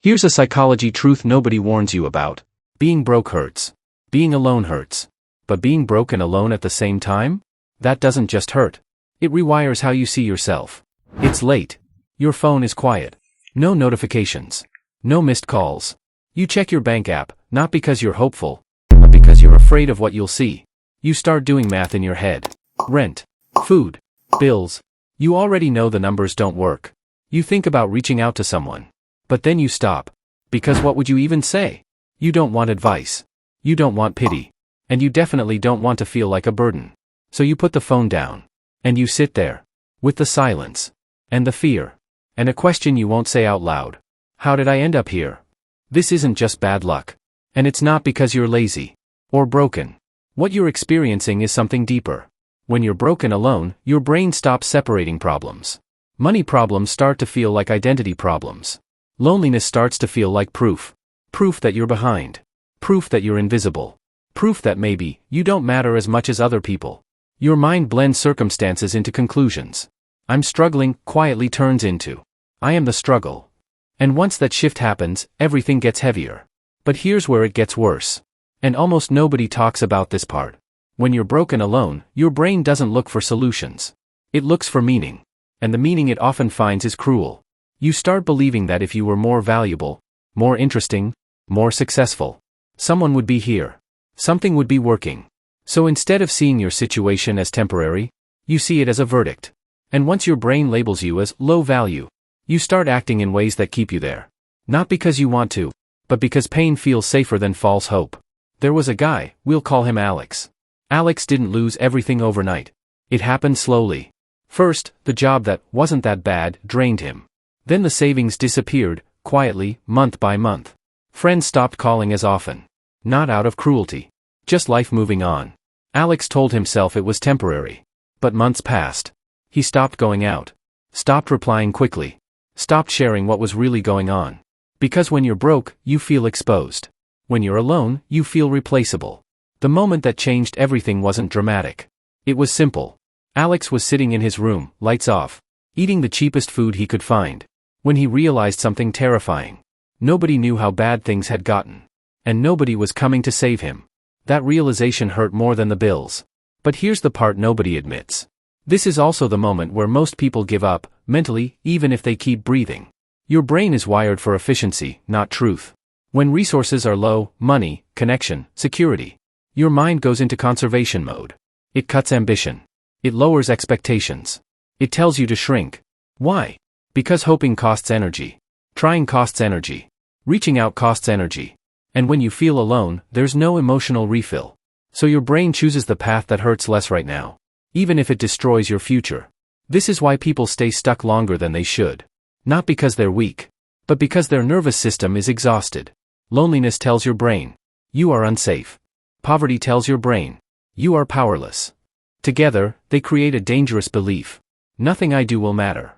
Here's a psychology truth nobody warns you about. Being broke hurts. Being alone hurts. But being broke and alone at the same time? That doesn't just hurt. It rewires how you see yourself. It's late. Your phone is quiet. No notifications. No missed calls. You check your bank app, not because you're hopeful, but because you're afraid of what you'll see. You start doing math in your head. Rent. Food. Bills. You already know the numbers don't work. You think about reaching out to someone. But then you stop. Because what would you even say? You don't want advice. You don't want pity. And you definitely don't want to feel like a burden. So you put the phone down. And you sit there. With the silence. And the fear. And a question you won't say out loud. How did I end up here? This isn't just bad luck. And it's not because you're lazy. Or broken. What you're experiencing is something deeper. When you're broken alone, your brain stops separating problems. Money problems start to feel like identity problems. Loneliness starts to feel like proof. Proof that you're behind. Proof that you're invisible. Proof that maybe you don't matter as much as other people. Your mind blends circumstances into conclusions. I'm struggling quietly turns into I am the struggle. And once that shift happens, everything gets heavier. But here's where it gets worse. And almost nobody talks about this part. When you're broken alone, your brain doesn't look for solutions. It looks for meaning. And the meaning it often finds is cruel. You start believing that if you were more valuable, more interesting, more successful, someone would be here. Something would be working. So instead of seeing your situation as temporary, you see it as a verdict. And once your brain labels you as low value, you start acting in ways that keep you there. Not because you want to, but because pain feels safer than false hope. There was a guy, we'll call him Alex. Alex didn't lose everything overnight. It happened slowly. First, the job that wasn't that bad drained him. Then the savings disappeared, quietly, month by month. Friends stopped calling as often. Not out of cruelty. Just life moving on. Alex told himself it was temporary. But months passed. He stopped going out. Stopped replying quickly. Stopped sharing what was really going on. Because when you're broke, you feel exposed. When you're alone, you feel replaceable. The moment that changed everything wasn't dramatic. It was simple. Alex was sitting in his room, lights off, eating the cheapest food he could find, when he realized something terrifying. Nobody knew how bad things had gotten. And nobody was coming to save him. That realization hurt more than the bills. But here's the part nobody admits. This is also the moment where most people give up, mentally, even if they keep breathing. Your brain is wired for efficiency, not truth. When resources are low, money, connection, security, your mind goes into conservation mode. It cuts ambition. It lowers expectations. It tells you to shrink. Why? Because hoping costs energy. Trying costs energy. Reaching out costs energy. And when you feel alone, there's no emotional refill. So your brain chooses the path that hurts less right now. Even if it destroys your future. This is why people stay stuck longer than they should. Not because they're weak. But because their nervous system is exhausted. Loneliness tells your brain, you are unsafe. Poverty tells your brain, you are powerless. Together, they create a dangerous belief. Nothing I do will matter.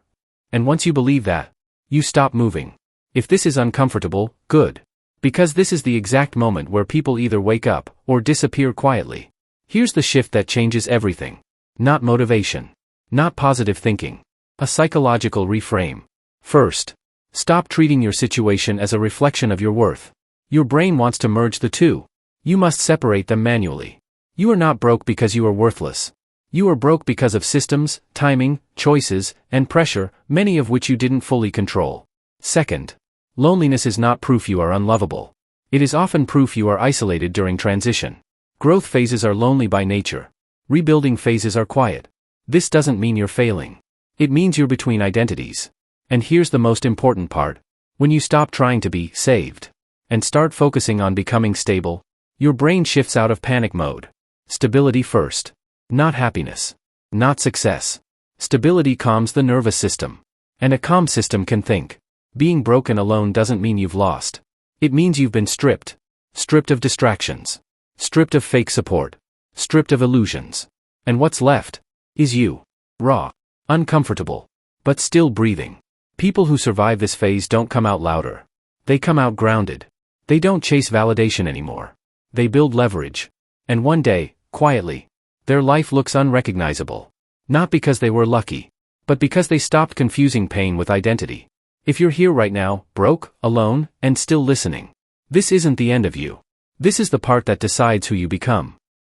And once you believe that, you stop moving. If this is uncomfortable, good. Because this is the exact moment where people either wake up or disappear quietly. Here's the shift that changes everything. Not motivation. Not positive thinking. A psychological reframe. First, stop treating your situation as a reflection of your worth. Your brain wants to merge the two. You must separate them manually. You are not broke because you are worthless. You are broke because of systems, timing, choices, and pressure, many of which you didn't fully control. Second, loneliness is not proof you are unlovable. It is often proof you are isolated during transition. Growth phases are lonely by nature. Rebuilding phases are quiet. This doesn't mean you're failing. It means you're between identities. And here's the most important part. When you stop trying to be saved and start focusing on becoming stable, your brain shifts out of panic mode. Stability first. Not happiness. Not success. Stability calms the nervous system. And a calm system can think. Being broken alone doesn't mean you've lost. It means you've been stripped. Stripped of distractions. Stripped of fake support. Stripped of illusions. And what's left is you. Raw. Uncomfortable. But still breathing. People who survive this phase don't come out louder. They come out grounded. They don't chase validation anymore. They build leverage. And one day, quietly, their life looks unrecognizable. Not because they were lucky, but because they stopped confusing pain with identity. If you're here right now, broke, alone, and still listening, this isn't the end of you. This is the part that decides who you become.